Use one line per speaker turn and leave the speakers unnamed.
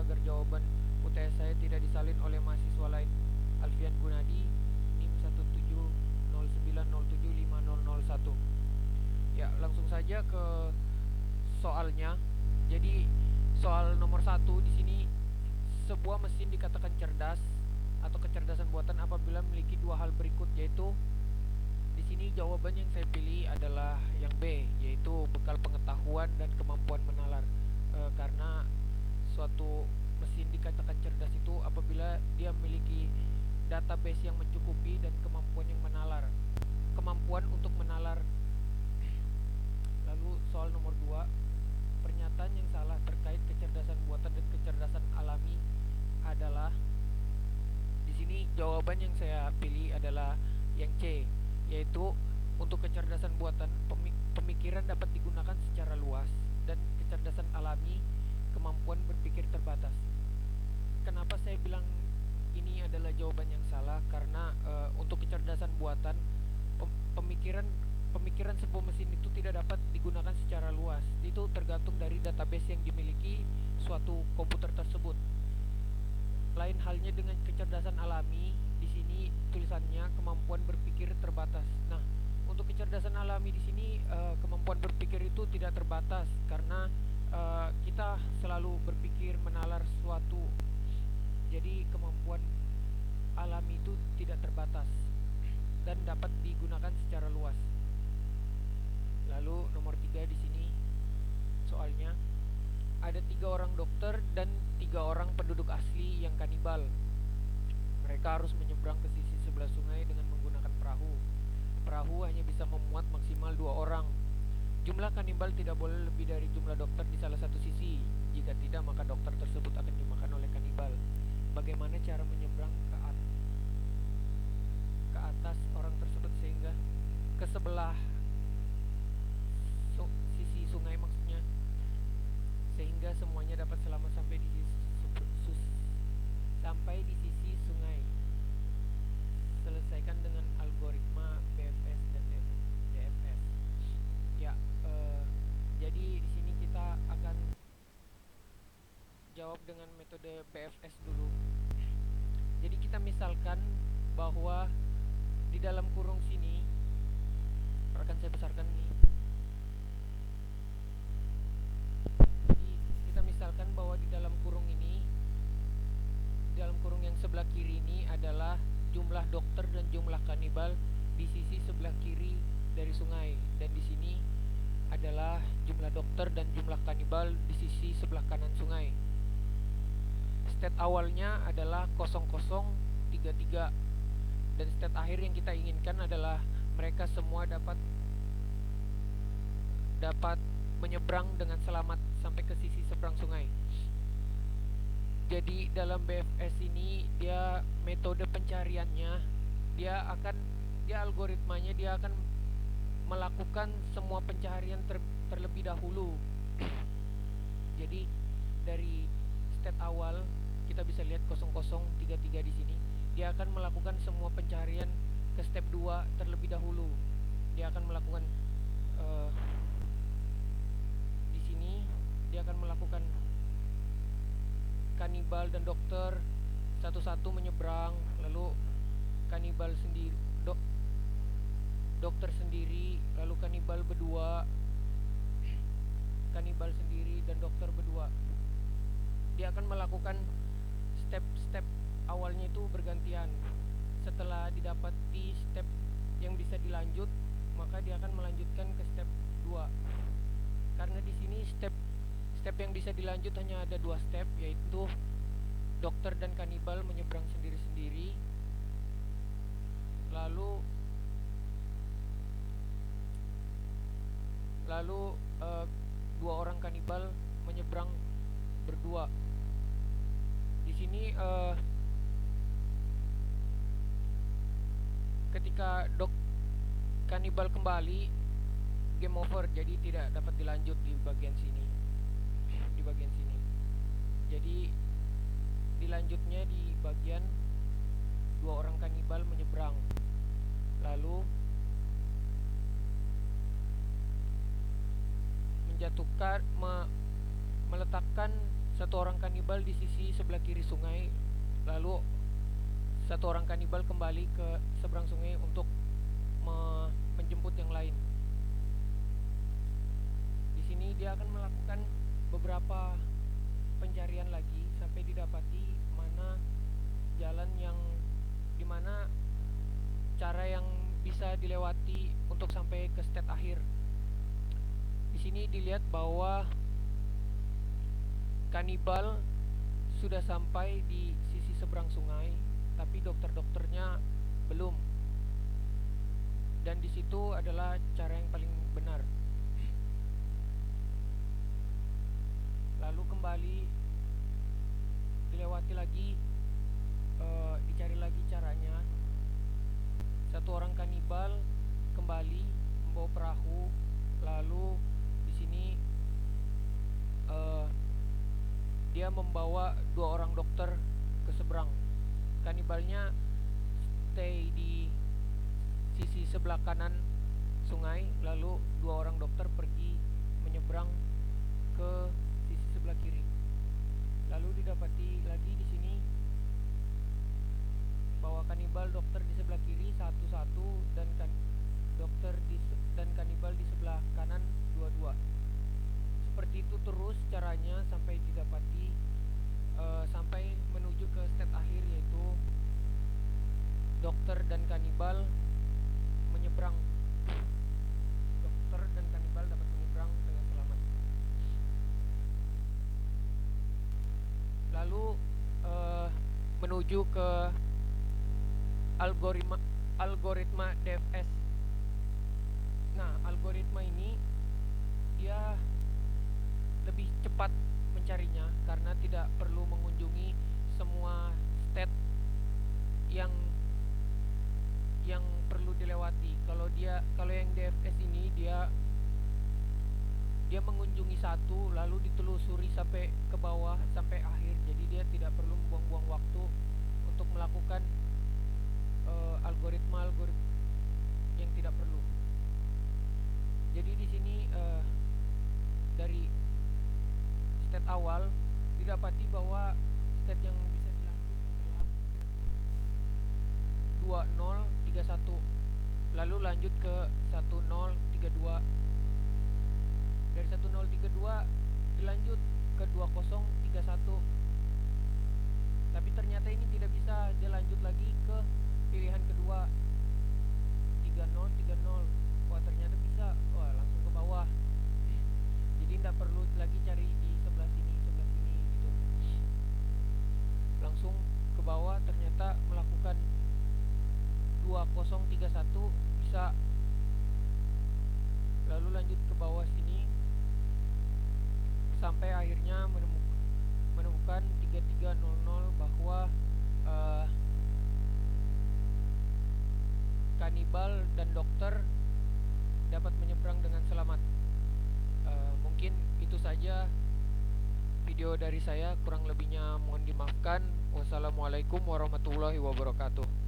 agar jawaban UTS saya tidak disalin oleh mahasiswa lain. Alfian Gunadi, NIM 17090975001. Ya, langsung saja ke soalnya. Jadi soal nomor satu di sini, sebuah mesin dikatakan cerdas atau kecerdasan buatan apabila memiliki dua hal berikut, yaitu di sini jawaban yang saya pilih adalah yang B, yaitu bekal pengetahuan dan kemampuan menalar. Karena suatu mesin dikatakan cerdas itu apabila dia memiliki database yang mencukupi dan kemampuan yang menalar, kemampuan untuk menalar. Lalu soal nomor 2, pernyataan yang salah terkait kecerdasan buatan dan kecerdasan alami adalah, di sini jawaban yang saya pilih adalah yang C, yaitu untuk kecerdasan buatan pemikiran dapat digunakan secara luas dan kecerdasan alami kemampuan berpikir terbatas. Kenapa saya bilang ini adalah jawaban yang salah? Karena untuk kecerdasan buatan pemikiran pemikiran sebuah mesin itu tidak dapat digunakan secara luas. Itu tergantung dari database yang dimiliki suatu komputer tersebut. Lain halnya dengan kecerdasan alami, di sini tulisannya kemampuan berpikir terbatas. Nah, untuk kecerdasan alami di sini kemampuan berpikir itu tidak terbatas karena kita selalu berpikir menalar suatu. Jadi kemampuan alami itu tidak terbatas dan dapat digunakan secara luas. Lalu nomor 3 di sini soalnya, ada 3 orang dokter dan 3 orang penduduk asli yang kanibal. Mereka harus menyeberang ke sisi sebelah sungai dengan menggunakan perahu. Perahu hanya bisa memuat maksimal 2 orang. Jumlah kanibal tidak boleh lebih dari jumlah dokter di salah satu sisi. Jika tidak, maka dokter tersebut akan dimakan oleh kanibal. Bagaimana cara menyeberang ke atas orang tersebut sehingga ke sebelah sisi sungai, maksudnya sehingga semuanya dapat selamat sampai di sisi sungai. Selesaikan dengan algoritma BFS dan DFS. Ya, jadi di sini kita akan jawab dengan metode BFS dulu. Jadi kita misalkan bahwa di dalam kurung sini, akan saya besarkan nih. Jadi kita misalkan bahwa di dalam kurung ini, di dalam kurung yang sebelah kiri ini adalah jumlah dokter dan jumlah kanibal di sisi sebelah kiri dari sungai, dan di sini adalah jumlah dokter dan jumlah kanibal di sisi sebelah kanan sungai. State awalnya adalah 0033 dan state akhir yang kita inginkan adalah mereka semua dapat menyeberang dengan selamat sampai ke sisi seberang sungai. Jadi dalam BFS ini, dia metode pencariannya, dia algoritmanya dia akan melakukan semua pencarian terlebih dahulu. Jadi dari state awal kita bisa lihat 0033 di sini, dia akan melakukan semua pencarian ke step 2 terlebih dahulu. Dia akan melakukan di sini dia akan melakukan kanibal dan dokter satu-satu menyeberang, lalu kanibal sendiri, dokter sendiri, lalu kanibal berdua, kanibal sendiri dan dokter berdua. Dia akan melakukan step-step awalnya itu bergantian. Setelah didapati step yang bisa dilanjut, maka dia akan melanjutkan ke step 2. Karena di sini step yang bisa dilanjut hanya ada 2 step, yaitu dokter dan kanibal menyeberang sendiri-sendiri, lalu 2 orang kanibal menyeberang berdua. Di sini ketika kanibal kembali, game over, jadi tidak dapat dilanjut di bagian sini. Jadi dilanjutnya di bagian 2 orang kanibal menyeberang, lalu meletakkan satu orang kanibal di sisi sebelah kiri sungai, lalu satu orang kanibal kembali ke seberang sungai untuk menjemput yang lain. Di sini dia akan melakukan beberapa pencarian lagi sampai didapati mana jalan yang dimana cara yang bisa dilewati untuk sampai ke state akhir. Di sini dilihat bahwa kanibal sudah sampai di sisi seberang sungai, tapi dokter-dokternya belum. Dan di situ adalah cara yang paling benar. Lalu kembali dilewati lagi, dicari lagi caranya. Satu orang kanibal kembali membawa perahu, lalu di sini dia membawa 2 orang dokter ke seberang. Kanibalnya stay di sisi sebelah kanan sungai, lalu 2 orang dokter pergi menyeberang ke sisi sebelah kiri. Lalu didapati lagi di sini bahwa kanibal dokter di sebelah kiri satu-satu dan kanibal di sebelah kanan dua-dua. Seperti itu terus caranya sampai didapati sampai menuju ke state akhir, yaitu dokter dan kanibal menyeberang. Dokter dan kanibal dapat menyeberang dengan selamat. Lalu menuju ke algoritma DFS. Nah, algoritma ini dia lebih cepat mencarinya karena tidak perlu mengunjungi semua state yang perlu dilewati. Kalau yang DFS ini dia mengunjungi satu lalu ditelusuri sampai ke bawah sampai akhir. Jadi dia tidak perlu membuang-buang waktu untuk melakukan algoritma yang tidak perlu. Jadi di sini dari state awal didapati bahwa state yang bisa dilanjut adalah 2031, lalu lanjut ke 1032. Dari 1032 dilanjut ke 2031, tapi ternyata ini tidak bisa. Dia lanjut lagi ke pilihan kedua 3030. Wah, ternyata bisa. Wah, langsung ke bawah. Jadi tidak perlu lagi cari di sebelah sini gitu. Langsung ke bawah, ternyata melakukan 2031 bisa. Lalu lanjut ke bawah sini sampai akhirnya menemukan 3300 bahwa kanibal dan dokter dapat menyeberang dengan selamat. Mungkin itu saja video dari saya, kurang lebihnya mohon dimaafkan. Wassalamualaikum warahmatullahi wabarakatuh.